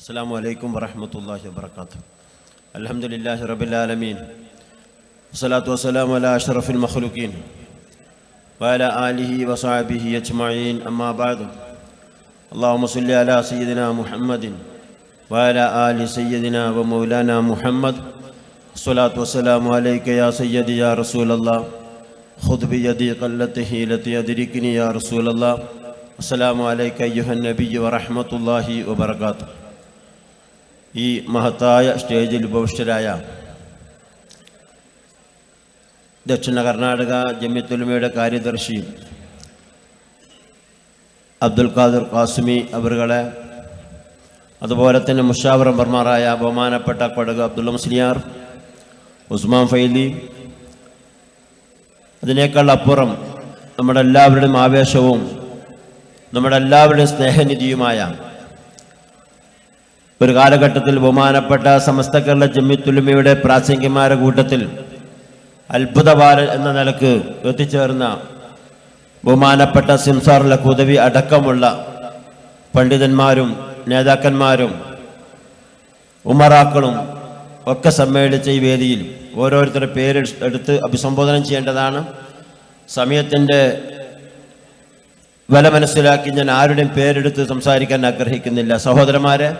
അസ്സലാമു അലൈക്കും വറഹ്മത്തുള്ളാഹി വബറകാതുഹു. അൽഹംദുലില്ലാഹി റബ്ബിൽ ആലമീൻ. വസ്സലാത്തു വസ്സലാമു അലാ അഷ്റഫിൽ മഖ്ലൂഖീൻ വഅലാ ആലിഹി വസഹബിഹി അജ്മഈൻ. അമ്മാ ബഅദ്. അല്ലാഹുമ്മ സ്വല്ലി അലാ സയ്യിദിനാ മുഹമ്മദിൻ വഅലാ ആലി സയ്യിദിനാ വ മൗലാനാ മുഹമ്മദ്. വസ്സലാത്തു വസ്സലാമു അലൈക യാ സയ്യിദി യാ റസൂലല്ലാഹ്. ഖുദ് ബിയദി ഖല്ലത്തി ഹീലത്തി അദ്രിക്നി യാ റസൂലല്ലാഹ്. അസ്സലാമു അലൈക അയ്യുഹൻ നബിയ്യു വറഹ്മത്തുള്ളാഹി വബറകാതുഹു. ഈ മഹത്തായ സ്റ്റേജിൽ ഉപവിഷ്ടരായ ദക്ഷിണ കർണാടക ജമിയത്തുലമയുടെ കാര്യദർശി അബ്ദുൽ ഖാദിർ ഖാസിമി അവറുകളെ, അതുപോലെ തന്നെ മുഷാവർ മെമ്പർമാരായ ബഹുമാനപ്പെട്ട കൊടക് അബ്ദുള്ള മുസ്ലിയാർ, ഉസ്മാൻ ഫൈലി, അതിനേക്കാൾ അപ്പുറം നമ്മുടെ എല്ലാവരുടെയും ആവേശവും നമ്മുടെ എല്ലാവരുടെയും സ്നേഹനിധിയുമായ ഒരു കാലഘട്ടത്തിൽ ബഹുമാനപ്പെട്ട സമസ്ത കേരള ജമിയത്തുലമയുടെ പ്രാസംഗികന്മാരുടെ കൂട്ടത്തിൽ അത്ഭുതബാലൻ എന്ന നിലക്ക് എത്തിച്ചേർന്ന ബഹുമാനപ്പെട്ട സിംസാർ ലഖൂദവി അടക്കമുള്ള പണ്ഡിതന്മാരും നേതാക്കന്മാരും ഉമറാക്കളും ഒക്കെ സമ്മേളിച്ച ഈ വേദിയിൽ ഓരോരുത്തരുടെ പേര് എടുത്ത് അഭിസംബോധന ചെയ്യേണ്ടതാണ്. സമയത്തിൻ്റെ വില മനസ്സിലാക്കി ഞാൻ ആരുടെയും പേരെടുത്ത് സംസാരിക്കാൻ ആഗ്രഹിക്കുന്നില്ല. സഹോദരന്മാരെ,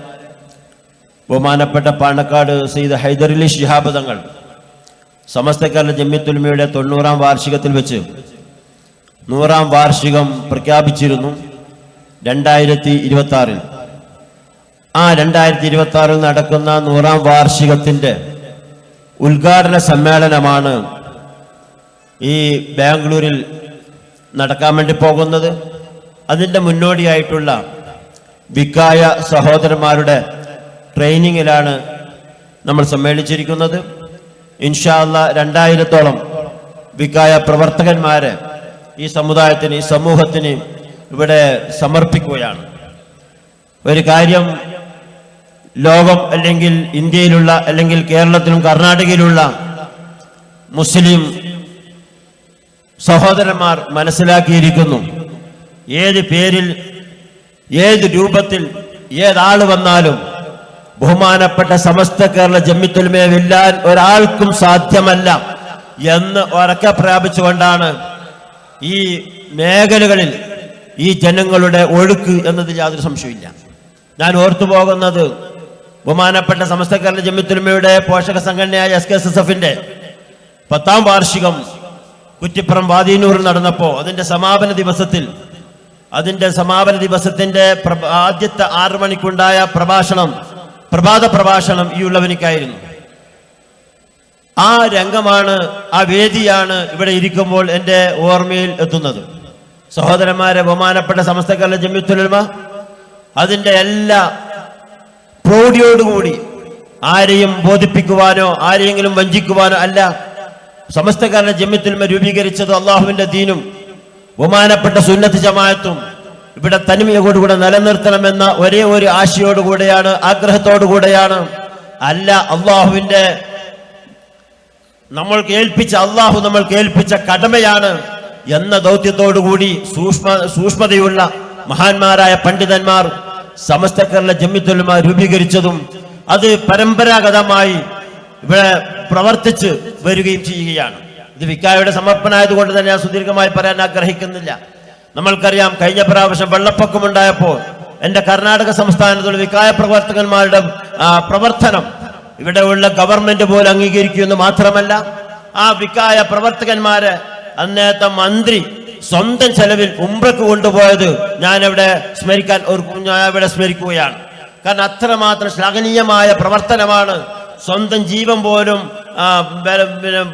ബഹുമാനപ്പെട്ട പാണക്കാട് സയ്യിദ് ഹൈദരലി ശിഹാബ് തങ്ങൾ സമസ്ത കേരള ജമിയത്തുലമയുടെ 90-ാം വാർഷികത്തിൽ വെച്ച് 100-ാം വാർഷികം പ്രഖ്യാപിച്ചിരുന്നു 2026-ൽ. ആ 2026-ൽ നടക്കുന്ന 100-ാം വാർഷികത്തിൻ്റെ ഉദ്ഘാടന സമ്മേളനമാണ് ഈ ബാംഗ്ലൂരിൽ നടക്കാൻ വേണ്ടി പോകുന്നത്. അതിൻ്റെ മുന്നോടിയായിട്ടുള്ള വിക്കായ സഹോദരന്മാരുടെ ട്രെയിനിങ്ങിലാണ് നമ്മൾ സമ്മേളിച്ചിരിക്കുന്നത്. ഇൻഷാ അല്ലാ 2000-ഓളം വിക്കായ പ്രവർത്തകന്മാരെ ഈ സമുദായത്തിന്, ഈ സമൂഹത്തിന് ഇവിടെ സമർപ്പിക്കുകയാണ്. ഒരു കാര്യം, ലോകം അല്ലെങ്കിൽ ഇന്ത്യയിലുള്ള അല്ലെങ്കിൽ കേരളത്തിലും കർണാടകയിലുള്ള മുസ്ലിം സഹോദരന്മാർ മനസ്സിലാക്കിയിരിക്കുന്നു, ഏത് പേരിൽ ഏത് രൂപത്തിൽ ഏതാൾ വന്നാലും ബഹുമാനപ്പെട്ട സമസ്ത കേരള ജമിയത്തുലമയെ വെല്ലാൻ ഒരാൾക്കും സാധ്യമല്ല എന്ന് ഉറക്കെ പ്രാപിച്ചുകൊണ്ടാണ് ഈ മേഖലകളിൽ ഈ ജനങ്ങളുടെ ഒഴുക്ക് എന്നതിൽ യാതൊരു സംശയമില്ല. ഞാൻ ഓർത്തു പോകുന്നത് ബഹുമാനപ്പെട്ട സമസ്ത കേരള ജമിയത്തുലമയുടെ പോഷക സംഘടനയായ SKSSF-ന്റെ 10-ാം വാർഷികം കുറ്റിപ്പുറം വാദിനൂറിൽ നടന്നപ്പോൾ അതിൻ്റെ സമാപന ദിവസത്തിന്റെ ആദ്യത്തെ 6 മണിക്കുണ്ടായ പ്രഭാത പ്രഭാഷണം ഈ ഉള്ളവനിക്കായിരുന്നു. ആ രംഗമാണ്, ആ വേദിയാണ് ഇവിടെ ഇരിക്കുമ്പോൾ എൻ്റെ ഓർമ്മയിൽ എത്തുന്നത്. സഹോദരന്മാരെ, ബഹുമാനപ്പെട്ട സമസ്ത കേരള ജമിയത്തുലമ അതിൻ്റെ എല്ലാ പ്രൗഢിയോടുകൂടി ആരെയും ബോധിപ്പിക്കുവാനോ ആരെയെങ്കിലും വഞ്ചിക്കുവാനോ അല്ല. സമസ്ത കേരള ജമിയത്തുലമ രൂപീകരിച്ചത് അള്ളാഹുവിൻ്റെ ദീനും ബഹുമാനപ്പെട്ട സുന്നത്ത് ജമാഅത്തും ഇവിടെ തനിമയോടുകൂടെ നിലനിർത്തണമെന്ന ഒരേ ഒരു ആശയോടുകൂടെയാണ്, ആഗ്രഹത്തോടുകൂടെയാണ്. അല്ല, അള്ളാഹുവിൻ്റെ അള്ളാഹു നമ്മൾക്ക് ഏൽപ്പിച്ച കടമയാണ് എന്ന ദൗത്യത്തോടുകൂടി സൂക്ഷ്മതയുള്ള മഹാന്മാരായ പണ്ഡിതന്മാർ സമസ്ത കേരള ജമിയത്തുലമ രൂപീകരിച്ചതും അത് പരമ്പരാഗതമായി ഇവിടെ പ്രവർത്തിച്ച് വരികയും ചെയ്യുകയാണ്. ഇത് വിക്കായുടെ സമർപ്പണമായതുകൊണ്ട് തന്നെ ഞാൻ സുദീർഘമായി പറയാൻ ആഗ്രഹിക്കുന്നില്ല. നമ്മൾക്കറിയാം, കഴിഞ്ഞ പ്രാവശ്യം വെള്ളപ്പൊക്കമുണ്ടായപ്പോൾ എൻ്റെ കർണാടക സംസ്ഥാനത്തുള്ള വിക്കായ പ്രവർത്തകന്മാരുടെ പ്രവർത്തനം ഇവിടെയുള്ള ഗവൺമെന്റ് പോലും അംഗീകരിക്കുമെന്ന് മാത്രമല്ല, ആ വിക്കായ പ്രവർത്തകന്മാരെ അന്നേരത്തെ മന്ത്രി സ്വന്തം ചെലവിൽ ഉംറക്ക് കൊണ്ടുപോയത് ഞാൻ ഇവിടെ സ്മരിക്കുകയാണ്. കാരണം അത്രമാത്രം ശ്ലാഘനീയമായ പ്രവർത്തനമാണ്. സ്വന്തം ജീവൻ പോലും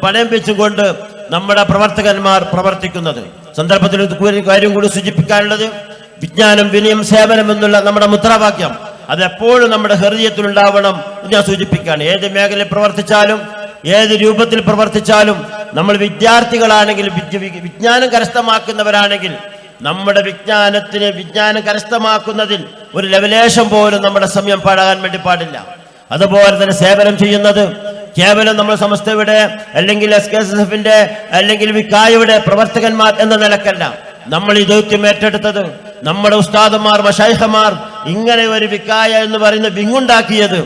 പണയം വെച്ചുകൊണ്ട് നമ്മുടെ പ്രവർത്തകന്മാർ പ്രവർത്തിക്കുന്നത്. സന്ദർഭത്തിൽ ഒരു കാര്യം കൂടി സൂചിപ്പിക്കാനുള്ളത്, വിജ്ഞാനം വിനയം സേവനം എന്നുള്ള നമ്മുടെ മുദ്രാവാക്യം അതെപ്പോഴും നമ്മുടെ ഹൃദയത്തിൽ ഉണ്ടാവണം ഞാൻ സൂചിപ്പിക്കുകയാണ്. ഏത് മേഖലയിൽ പ്രവർത്തിച്ചാലും ഏത് രൂപത്തിൽ പ്രവർത്തിച്ചാലും നമ്മൾ വിദ്യാർത്ഥികളാണെങ്കിൽ, വിജ്ഞാനം കരസ്ഥമാക്കുന്നവരാണെങ്കിൽ നമ്മുടെ വിജ്ഞാനം കരസ്ഥമാക്കുന്നതിൽ ഒരു ലവലേശം പോലും നമ്മുടെ സമയം പാഴാകാൻ വേണ്ടി പാടില്ല. അതുപോലെ തന്നെ സേവനം ചെയ്യുന്നത് കേവലം നമ്മൾ സമസ്തയുടെ അല്ലെങ്കിൽ SKSSF-ന്റെ അല്ലെങ്കിൽ വിക്കായയുടെ പ്രവർത്തകന്മാർ എന്ന നിലക്കല്ല. നമ്മൾ ഈ ദൗത്യം ഏറ്റെടുത്തത് നമ്മുടെ ഉസ്താദന്മാർ, മശായിഖമാർ ഇങ്ങനെ ഒരു വിക്കായ എന്ന് പറയുന്ന വിങ്ങുണ്ടാക്കിയത്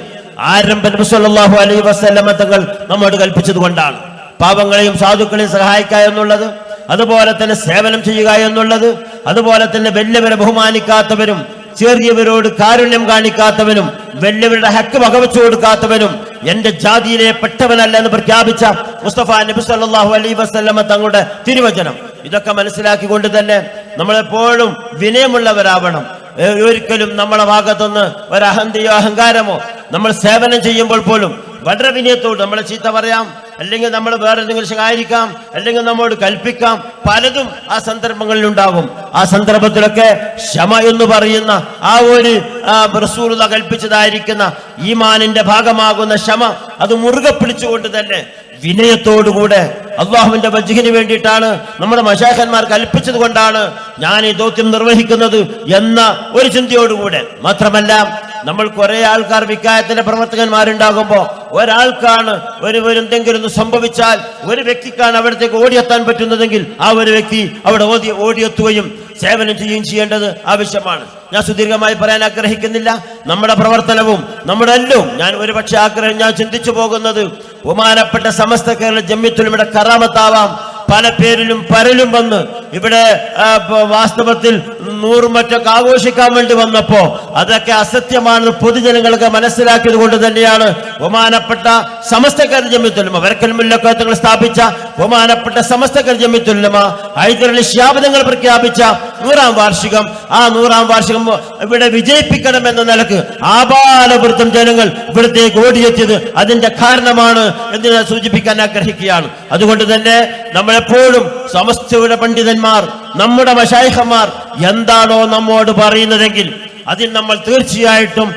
ആരംഭ നബി സല്ലല്ലാഹു അലൈഹി വസല്ലമ തങ്ങൾ നമ്മോട് കൽപ്പിച്ചത് കൊണ്ടാണ്. പാവങ്ങളെയും സാധുക്കളെയും സഹായിക്കുക എന്നുള്ളത്, അതുപോലെ തന്നെ സേവനം ചെയ്യുക എന്നുള്ളത്, അതുപോലെ തന്നെ വലിയവരെ ബഹുമാനിക്കാത്തവരും ചെറിയവരോട് കാരുണ്യം കാണിക്കാത്തവനും വലിയവരുടെ ഹക്ക് വകവെച്ചു കൊടുക്കാത്തവനും എന്റെ ജാതിയിലെ പെട്ടവനല്ല എന്ന് പ്രഖ്യാപിച്ച മുസ്തഫ നബി സല്ലല്ലാഹു അലൈഹി വസല്ലമ തങ്ങളുടെ തിരുവചനം, ഇതൊക്കെ മനസ്സിലാക്കിക്കൊണ്ട് തന്നെ നമ്മളെപ്പോഴും വിനയമുള്ളവരാവണം. ഒരിക്കലും നമ്മളെ ഭാഗത്തുനിന്ന് ഒരഹന്തയോ അഹങ്കാരമോ നമ്മൾ സേവനം ചെയ്യുമ്പോൾ പോലും വളരെ വിനയത്തോട് നമ്മളെ ചീത്ത പറയാം, അല്ലെങ്കിൽ നമ്മൾ വേറെ എന്തെങ്കിലും ആയിരിക്കാം, അല്ലെങ്കിൽ നമ്മോട് കൽപ്പിക്കാം, പലതും ആ സന്ദർഭങ്ങളിൽ ഉണ്ടാകും. ആ സന്ദർഭത്തിലൊക്കെ ക്ഷമ എന്ന് പറയുന്ന ആ ഒരു റസൂലുള്ളാഹി കൽപ്പിച്ചതായിരിക്കുന്ന ഈമാനിന്റെ ഭാഗമാകുന്ന ക്ഷമ അത് മുറുകെ പിടിച്ചുകൊണ്ട് തന്നെ വിനയത്തോടുകൂടെ അള്ളാഹുവിന്റെ വജ്ഹിന് വേണ്ടിയിട്ടാണ് നമ്മുടെ മശായിഖന്മാർ കൽപ്പിച്ചത് കൊണ്ടാണ് ഞാൻ ഈ ദൗത്യം നിർവഹിക്കുന്നത് എന്ന ഒരു ചിന്തയോടുകൂടെ. മാത്രമല്ല, നമ്മൾ കുറെ ആൾക്കാർ വിക്കായത്തിന്റെ പ്രവർത്തകന്മാരുണ്ടാകുമ്പോ ഒരാൾക്കാണ് എന്തെങ്കിലും ഒന്ന് സംഭവിച്ചാൽ ഒരു വ്യക്തിക്കാണ് അവിടത്തേക്ക് ഓടിയെത്താൻ പറ്റുന്നതെങ്കിൽ ആ ഒരു വ്യക്തി അവിടെ ഓടിയെത്തുകയും സേവനം ചെയ്യുകയും ചെയ്യേണ്ടത് ആവശ്യമാണ്. ഞാൻ സുദീർഘമായി പറയാൻ ആഗ്രഹിക്കുന്നില്ല. നമ്മുടെ പ്രവർത്തനവും നമ്മുടെ എല്ലാം ഞാൻ ചിന്തിച്ചു പോകുന്നത് ബഹുമാനപ്പെട്ട സമസ്ത കേരള ജംഇയ്യത്തുൽ ഉലമയുടെ കറാമത്താവാം. പല പേരിലും പരലും വന്ന് ഇവിടെ വാസ്തവത്തിൽ 100 മറ്റൊക്കെ ആഘോഷിക്കാൻ വേണ്ടി വന്നപ്പോ അതൊക്കെ അസത്യമാണെന്ന് പൊതുജനങ്ങൾക്ക് മനസ്സിലാക്കിയത് കൊണ്ട് തന്നെയാണ് ബഹുമാനപ്പെട്ട സമസ്ത കേരള ജംഇയ്യത്തുൽ ഉലമ വരക്കൽ മുല്ലക്കോത്തങ്ങൾ സ്ഥാപിച്ച ബഹുമാനപ്പെട്ട സമസ്ത കേരള ജംഇയ്യത്തുൽ ഉലമ ഹൈദരലി ശിഹാബ് തങ്ങൾ പ്രഖ്യാപിച്ച 100ാം വാർഷികം. ആ 100ാം വാർഷികം ഇവിടെ വിജയിപ്പിക്കണമെന്ന നിലക്ക് ആബാലവൃദ്ധം ജനങ്ങൾ ഇവിടത്തേക്ക് ഓടിയെത്തിയത് അതിന്റെ കാരണമാണ് എന്ന് ഞാൻ സൂചിപ്പിക്കാൻ ആഗ്രഹിക്കുകയാണ്. അതുകൊണ്ട് തന്നെ നമ്മളെപ്പോഴും സമസ്തയുടെ പണ്ഡിതന്മാർ, നമ്മുടെ മശായിഖന്മാർ എന്താണോ നമ്മോട് പറയുന്നതെങ്കിൽ അതിൽ നമ്മൾ തീർച്ചയായിട്ടും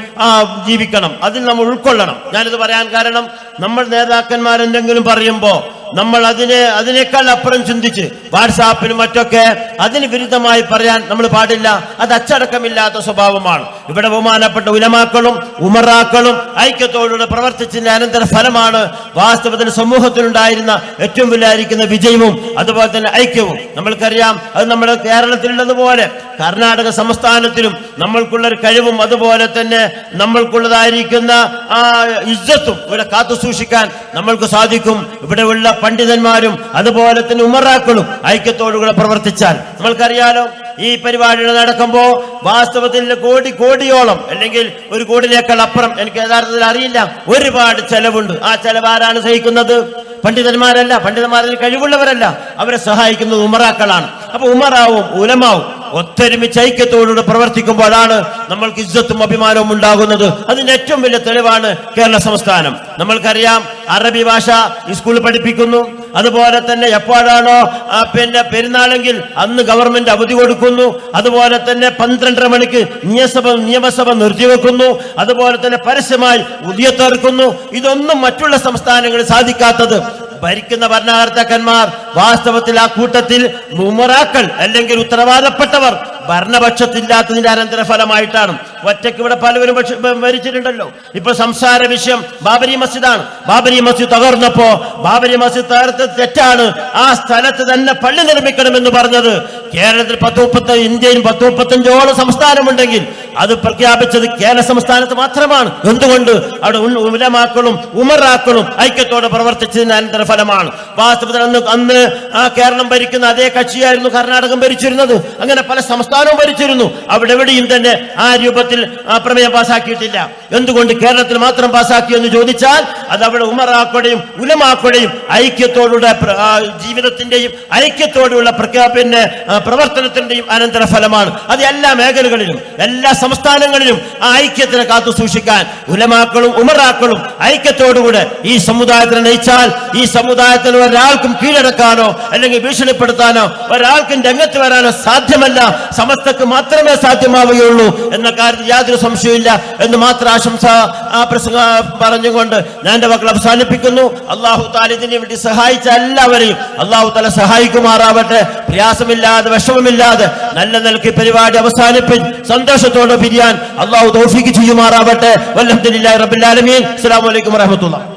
ജീവിക്കണം, അതിൽ നമ്മൾ ഉൾക്കൊള്ളണം. ഞാനിത് പറയാൻ കാരണം, നമ്മൾ നേതാക്കന്മാർ എന്തെങ്കിലും പറയുമ്പോൾ നമ്മൾ അതിനേക്കാൾ അപ്പുറം ചിന്തിച്ച് വാട്സാപ്പിലും മറ്റൊക്കെ അതിന് വിരുദ്ധമായി പറയാൻ നമ്മൾ പാടില്ല. അത് അച്ചടക്കമില്ലാത്ത സ്വഭാവമാണ്. ഇവിടെ ബഹുമാനപ്പെട്ട ഉലമാക്കളും ഉമറാക്കളും ഐക്യത്തോടുകൂടെ പ്രവർത്തിച്ചതിന്റെ അനന്തര ഫലമാണ് വാസ്തവത്തിൽ സമൂഹത്തിലുണ്ടായിരുന്ന ഏറ്റവും വലിയ വിജയവും അതുപോലെ തന്നെ ഐക്യവും. നമ്മൾക്കറിയാം, അത് നമ്മുടെ കേരളത്തിലുള്ളതുപോലെ കർണാടക സംസ്ഥാനത്തിലും നമ്മൾക്കുള്ളൊരു കഴിവും അതുപോലെ തന്നെ നമ്മൾക്കുള്ളതായിരിക്കുന്ന ആ ഇജ്ജത്തും ഇവിടെ കാത്തു സൂക്ഷിക്കാൻ നമ്മൾക്ക് സാധിക്കും. ഇവിടെയുള്ള പണ്ഡിതന്മാരും അതുപോലെ തന്നെ ഉമറാക്കളും ഐക്യത്തോടുകൂടെ പ്രവർത്തിച്ചാൽ. നമ്മൾക്കറിയാലോ, ഈ പരിപാടികൾ നടക്കുമ്പോൾ വാസ്തവത്തിൽ കോടിയോളം അല്ലെങ്കിൽ 1 കോടിയേക്കാൾ അപ്പുറം, എനിക്ക് യഥാർത്ഥത്തിൽ അറിയില്ല, ഒരുപാട് ചെലവുണ്ട്. ആ ചെലവ് ആരാണ് സഹിക്കുന്നത്? പണ്ഡിതന്മാരല്ല, പണ്ഡിതന്മാരിൽ കഴിവുള്ളവരല്ല, അവരെ സഹായിക്കുന്നത് ഉമറാക്കളാണ്. അപ്പൊ ഉമറാവും ഉലമാവും ഒത്തൊരുമിച്ച് ഐക്യത്തോടുകൂടെ പ്രവർത്തിക്കുമ്പോഴാണ് നമ്മൾക്ക് ഇജ്ജത്തും അഭിമാനവും ഉണ്ടാകുന്നത്. അതിന്റെ ഏറ്റവും വലിയ തെളിവാണ് കേരള സംസ്ഥാനം. നമ്മൾക്കറിയാം, അറബി ഭാഷ ഈ സ്കൂളിൽ പഠിപ്പിക്കുന്നു. അതുപോലെ തന്നെ എപ്പോഴാണോ പെരുന്നാളെങ്കിൽ അന്ന് ഗവൺമെന്റ് അവധി കൊടുക്കുന്നു. അതുപോലെ തന്നെ 12:30 മണിക്ക് നിയമസഭ നിർത്തിവെക്കുന്നു. അതുപോലെ തന്നെ പരസ്യമായി ഉദിയത്തെറുക്കുന്നു. ഇതൊന്നും മറ്റുള്ള സംസ്ഥാനങ്ങളിൽ സാധിക്കാത്തത് ഭരിക്കുന്ന ഭരണകർത്താക്കന്മാർ വാസ്തവത്തിൽ ആ കൂട്ടത്തിൽ ഉമറാക്കൾ അല്ലെങ്കിൽ ഉത്തരവാദപ്പെട്ടവർ ഭരണപക്ഷത്തില്ലാത്തതിന്റെ അനന്തര ഫലമായിട്ടാണ്. ഒറ്റയ്ക്ക് ഇവിടെ പലവരും ഭരിച്ചിട്ടുണ്ടല്ലോ. ഇപ്പൊ സംസാര വിഷയം ബാബരി മസ്ജിദാണ്. ബാബരി മസ്ജിദ് തകർന്നപ്പോ ബാബരി മസ്ജിദ് തകർത്ത് തെറ്റാണ്, ആ സ്ഥലത്ത് തന്നെ പള്ളി നിർമ്മിക്കണമെന്ന് പറഞ്ഞത് കേരളത്തിൽ 10-30 ഇന്ത്യയിൽ 10-35ഓളം സംസ്ഥാനമുണ്ടെങ്കിൽ അത് പ്രഖ്യാപിച്ചത് കേരള സംസ്ഥാനത്ത് മാത്രമാണ്. എന്തുകൊണ്ട്? അവിടെ ഉലമാക്കളും ഉമറാക്കളും ഐക്യത്തോടെ പ്രവർത്തിച്ചതിന്റെ അനന്തര ഫലമാണ്. വാസ്തവത്തിൽ അന്ന് ആ കേരളം ഭരിക്കുന്ന അതേ കക്ഷിയായിരുന്നു കർണാടകം ഭരിച്ചിരുന്നത്. അങ്ങനെ പല സംസ്ഥാനവും ഭരിച്ചിരുന്നു. അവിടെ എവിടെയും തന്നെ ആ രൂപത്തിൽ പ്രമേയം പാസാക്കിയിട്ടില്ല. എന്തുകൊണ്ട് കേരളത്തിൽ മാത്രം പാസാക്കി എന്ന് ചോദിച്ചാൽ അത് അവിടെ ഉമറാക്കളുടെയും ഉലമാക്കളുടെയും ഐക്യത്തോടുള്ള ജീവിതത്തിന്റെയും ഐക്യത്തോടുള്ള പ്രവർത്തനത്തിന്റെയും അനന്തര ഫലമാണ്. അത് എല്ലാ മേഖലകളിലും എല്ലാ സംസ്ഥാനങ്ങളിലും ആ ഐക്യത്തിനെ കാത്തു സൂക്ഷിക്കാൻ ഉലമാക്കളും ഉമറാക്കളും ഐക്യത്തോടുകൂടെ ഈ സമുദായത്തിനെ നയിച്ചാൽ ഈ സമുദായത്തിന് ഒരാൾക്കും കീഴടക്കാനോ അല്ലെങ്കിൽ ഭീഷണിപ്പെടുത്താനോ ഒരാൾക്കും രംഗത്ത് വരാനോ സാധ്യമല്ല. സമസ്തക്ക് മാത്രമേ സാധ്യമാവുകയുള്ളൂ എന്ന കാര്യത്തിൽ യാതൊരു സംശയമില്ല എന്ന് മാത്രം ആശംസ പറഞ്ഞുകൊണ്ട് ഞാൻ എന്റെ വാക്കുകൾ അവസാനിപ്പിക്കുന്നു. അല്ലാഹു തആല ഇതിനു വേണ്ടി സഹായിച്ച എല്ലാവരെയും അല്ലാഹു തആല സഹായിക്കുമാറാവട്ടെ. പ്രയാസമില്ലാതെ വിഷമമില്ലാതെ നല്ല നിലയ്ക്ക് പരിപാടി അവസാനിപ്പിച്ച് സന്തോഷത്തോടെ പിരിയാൻ അല്ലാഹു തൗഫീഖ് ചെയ്യുമാറാവട്ടെ. വൽഹംദുലില്ലാഹി റബ്ബിൽ ആലമീൻ. അസ്സലാമു അലൈക്കും വറഹ്മത്തുള്ളാഹി.